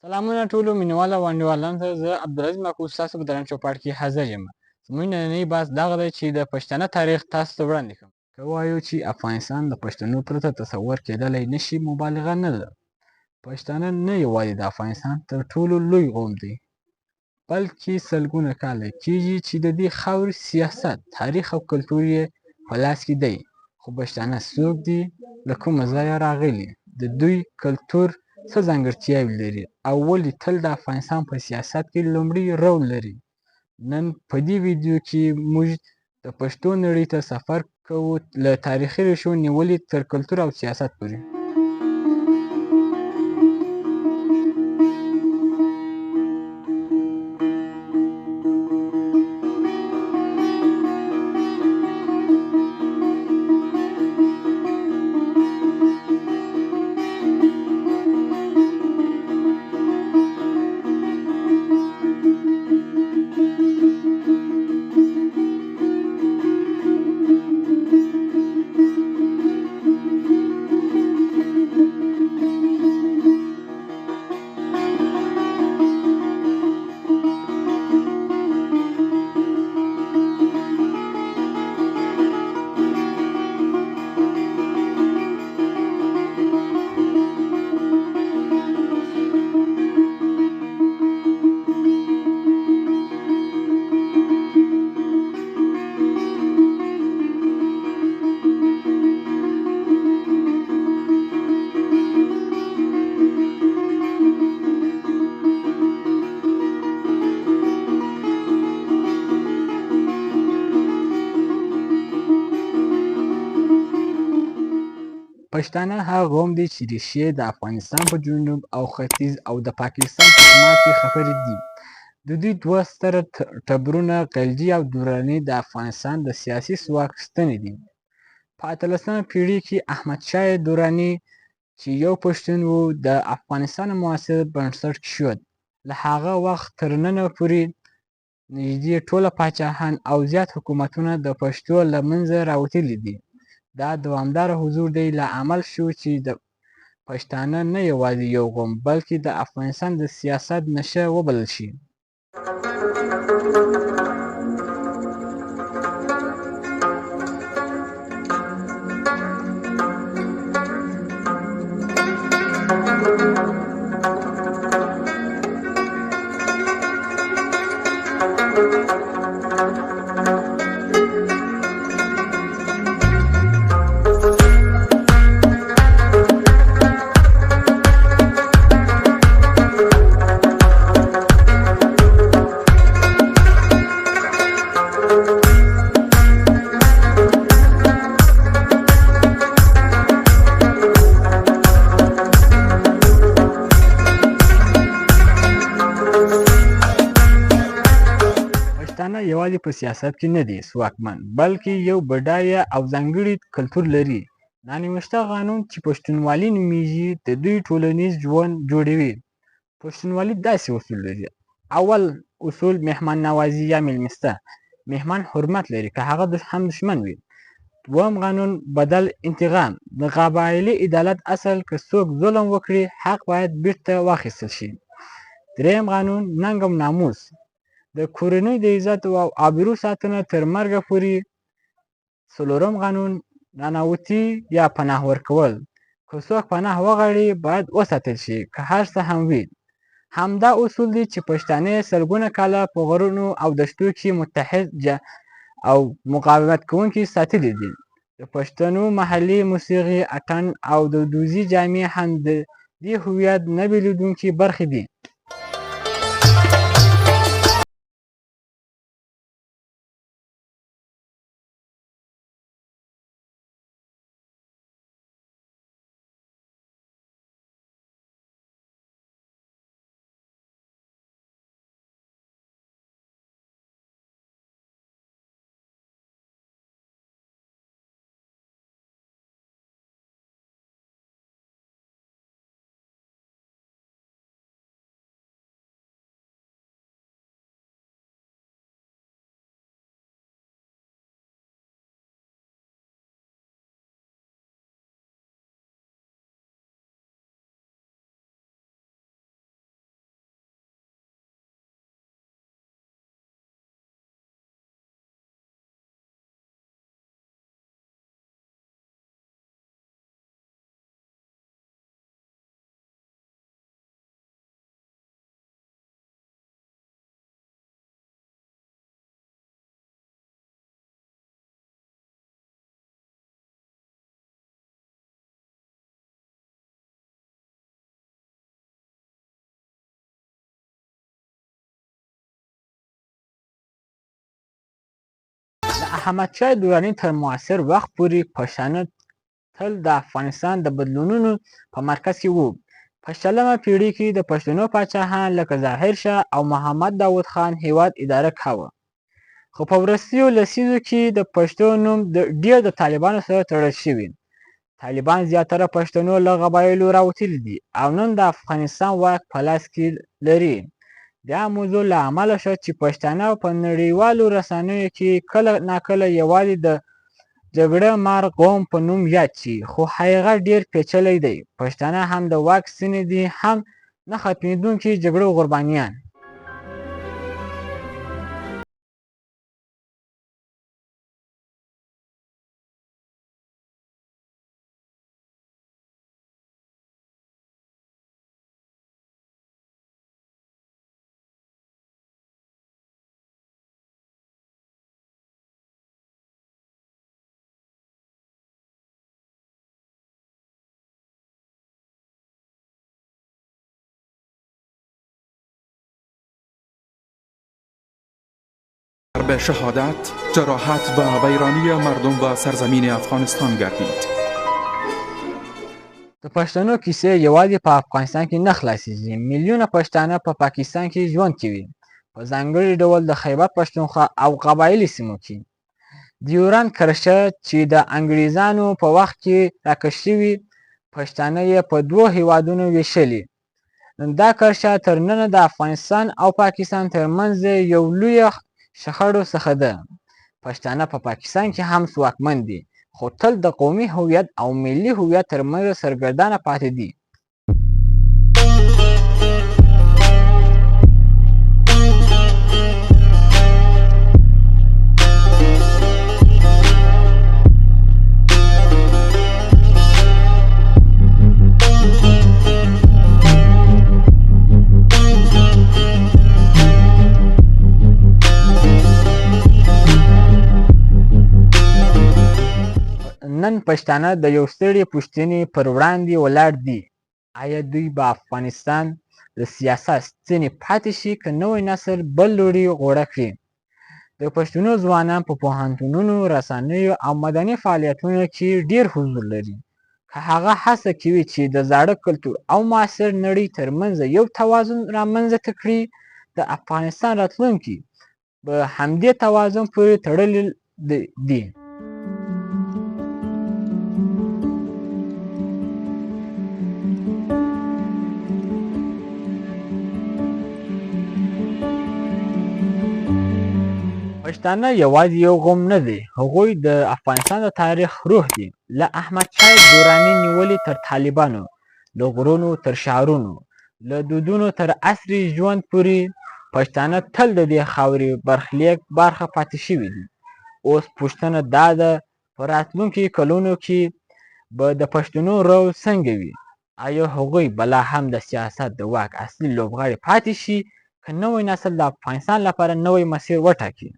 سلامونه ټولو مینوالو او انډیوالانو ته زه عبدالعزیز مکو ستاسو په درنه چوپاټ کې حاضر یم. زموږ نننی بحث دغه دی چې د پښتنه تاریخ تاسو ته وړاندې کوم. که وایو چې افغانستان د پښتنو پرته تصور کېدلی نشي مبالغه نه ده. پښتانه نه یوازې د افغانستان تر ټولو لوی قوم دی بلکې سلګونه کاله کېږي چې د دې خاورې سیاست، تاریخ او کلتور یې په لاس کې دی. خو پښتانه څوک دي؟ له کومه ځایه راغلي؟ د دوی کلتور څه ځانګړتیاوې لري او ولې تل د افغانستان په سیاست کې لومړی رول لري؟ نن په دې ویډیو کې موږ د پښتو نړۍ ته سفر کوو، له تاریخي ریښو نیولې تر کلتور او سیاست پورې. پښتانه هغه قوم دی چې ریښې د افغانستان په جنوب او ختیځ او د پاکستان په شمال کې خښرې دي. د دوی دوه ستره ټبرونه غلجي او دراني د افغانستان د سیاسي ځواک ستنې دي. په 18مه پېړۍ کې احمدشاه دراني چې یو پښتون و د افغانستان معاصر بنسټ کېښود. له هغه وخت تر ننه پورې نږدې ټوله پاچاهان او زیات حکومتونه د پښتو له منځه راوتلي دي. دا دوامداره حضور دی لامل شو چې د پښتانه نه یوازې یو قوم بلکې د افغانستان د سیاست نښه وبلل شي. پښتانه یوازې په سیاست کې نه دي ځواکمن بلکې یو بډایه او ځانګړی کلتور لري. نانوشته قانون چې پښتونولي نومیږي د دوی ټولنیز ژوند جوړوي. پښتونولي داسې اصول لري. اول اصول مهمان نوازي یا میلمسته. مهمان حرمت لري که هغه هم دښمن وي. دویم قانون بدل انتقام. د قبایلي عدالت اصل که څوک ظلم وکړي حق باید بیرته واخیستل شي. دریم قانون ننګ او ناموس. د کورنۍ د عزت او آبرو ساتنه تر مرګه پورې. څلورم قانون نانوتي یا پناه ورکول. که څوک پناه وغواړي باید وساتل شي که هر څه هم وي. همدا اصول دی چې پښتانه سلګونه کاله په غرونو او دښتو کې متحد او مقاومت کوونکي ساتلي دي. د پښتنو محلي موسیقي، اتڼ او دودیزې جامې هم د دې هویت نه بېلېدونکې برخې دي. احمدشاه دراني تر معاصر وخت پورې پښتانه تل د افغانستان د بدلونونو په مرکز کې وو. په 16مه پېړۍ کې د پښتنو پاچاهان لکه ظاهر شاه او محمد داود خان هېواد اداره کاوه. خو په وروستیو لسیزو کې د پښتو نوم ډېر د طالبانو سره تړل شوی. طالبان زیاتره پښتنو له قبایلو راوتلي دي او نن د افغانستان واک په لاس کې لري. دا موضوع له امله شوه چې پښتانه په نړیوالو رسنیو کې کله ناکله یوازې د جګړه مار قوم په نوم یاد شي، خو حقیقت ډېر پیچلی دی. پښتانه هم د واک ستنې دي، هم نه ختمېدونکي جګړو قربانیان. به شهادت، جراحت و ویرانی مردم و سرزمین افغانستان گردید. د پښتنو کیسې یوازې په افغانستان کې نه خلاصېږي. میلیونه پښتانه په پاکستان کې ژوند کوي، په ځانګړي ډول د خیبر پښتونخوا او قبایلي سیمو کې. ډیورنډ کرښه چې د انګریزانو په وخت کې راکش شوې، پښتانه یې په دوو هېوادونو ویشلي. دا کرښه تر ننه د افغانستان او پاکستان ترمنځ یو لویه شخړو څخه ده. پښتانه په پاکستان کې هم ځواکمن دي، خو تل د قومي هویت او ملي هویت ترمنځ سرګردانه پاتې دي. نن پښتانه د یو ستړي پوښتنې پر وړاندې ولاړ دي: آیا دوی به افغانستان د سیاست ستنې پاتې شي که نوی نسل بل لوري غوړه کړي؟ د پښتنو ځوانان په پوهنتونونو، رسنیو او مدني فعالیتونو کې ډېر حضور لري. که هغه هڅه کوي چې د زاړه کلتور او معاصر نړۍ ترمنځ یو توازن رامنځته کړي، د افغانستان راتلونکی په همدې توازن پورې تړلی دی. پښتانه یوازې یو قوم نه دی، هغوی د افغانستان د تاریخ روح دي. له احمدشاه دراني نیولې تر طالبانو، له غرونو تر ښارونو، له دودونو تر عصري ژوند پورې، پښتانه تل د دې خاورې برخلیک برخه پاتې شوي دي. اوس پوښتنه دا ده: په راتلونکي کلونو کې به د پښتنو رول څنګه وي؟ آیا هغوی به لا هم د سیاست د واک اصلي لوبغاړي پاتې شي که نوی نسل د افغانستان لپاره نوی مسیر وټاکي؟